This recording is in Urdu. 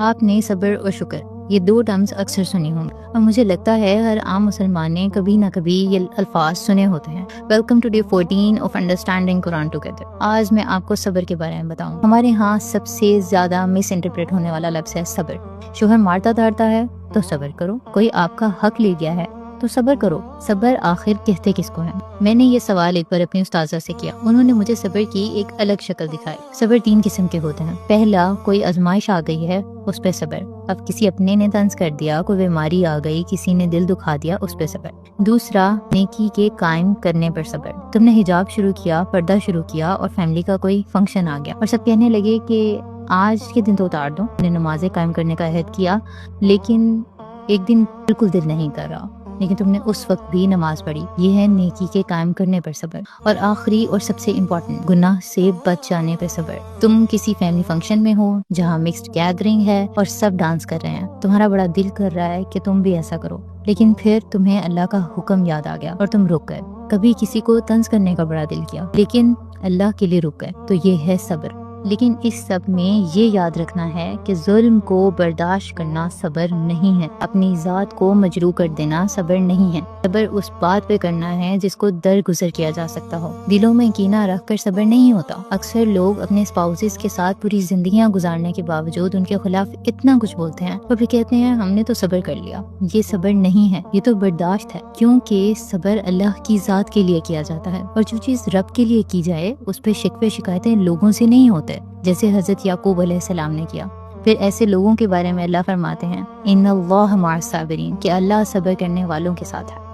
آپ نے صبر اور شکر یہ دو ٹرمز اکثر سنی ہوں گی، اور مجھے لگتا ہے ہر عام مسلمان نے کبھی نہ کبھی یہ الفاظ سنے ہوتے ہیں۔ Welcome to day 14 of understanding Quran together. آج میں آپ کو صبر کے بارے میں بتاؤں۔ ہمارے ہاں سب سے زیادہ مس انٹرپریٹ ہونے والا لفظ ہے صبر۔ شوہر مارتا دھارتا ہے تو صبر کرو، کوئی آپ کا حق لے گیا ہے تو صبر کرو۔ صبر آخر کہتے کس کو ہے؟ میں نے یہ سوال ایک بار اپنی استاذہ سے کیا، انہوں نے مجھے صبر کی ایک الگ شکل دکھائی۔ صبر 3 قسم کے ہوتے ہیں۔ پہلا، کوئی آزمائش آ گئی ہے اس پہ صبر، اب کسی اپنے نے طنز کر دیا، کوئی بیماری آ گئی، کسی نے دل دکھا دیا، اس پہ صبر۔ دوسرا، نیکی کے قائم کرنے پر صبر، تم نے حجاب شروع کیا، پردہ شروع کیا اور فیملی کا کوئی فنکشن آ گیا اور سب کہنے لگے کہ آج کے دن تو اتار دو، نے نمازیں قائم کرنے کا عہد کیا لیکن ایک دن بالکل دل نہیں کر رہا، لیکن تم نے اس وقت بھی نماز پڑھی۔ یہ ہے نیکی کے قائم کرنے پر صبر۔ اور آخری اور سب سے امپورٹنٹ، گناہ سے بچ جانے پر صبر۔ تم کسی فیملی فنکشن میں ہو جہاں مکسڈ گیدرنگ ہے اور سب ڈانس کر رہے ہیں، تمہارا بڑا دل کر رہا ہے کہ تم بھی ایسا کرو، لیکن پھر تمہیں اللہ کا حکم یاد آ گیا اور تم رک گئے۔ کبھی کسی کو طنز کرنے کا بڑا دل کیا لیکن اللہ کے لیے رک گئے، تو یہ ہے صبر۔ لیکن اس سب میں یہ یاد رکھنا ہے کہ ظلم کو برداشت کرنا صبر نہیں ہے، اپنی ذات کو مجروح کر دینا صبر نہیں ہے۔ صبر اس بات پہ کرنا ہے جس کو درگزر کیا جا سکتا ہو۔ دلوں میں کینہ رکھ کر صبر نہیں ہوتا۔ اکثر لوگ اپنے اسپاؤسز کے ساتھ پوری زندگیاں گزارنے کے باوجود ان کے خلاف اتنا کچھ بولتے ہیں اور پھر کہتے ہیں ہم نے تو صبر کر لیا۔ یہ صبر نہیں ہے، یہ تو برداشت ہے، کیونکہ صبر اللہ کی ذات کے لیے کیا جاتا ہے، اور جو چیز رب کے لیے کی جائے اس پہ شکوے شکایتیں لوگوں سے نہیں ہوتے، جیسے حضرت یعقوب علیہ السلام نے کیا۔ پھر ایسے لوگوں کے بارے میں اللہ فرماتے ہیں ان اللہ مع الصابرین، کہ اللہ صبر کرنے والوں کے ساتھ ہے۔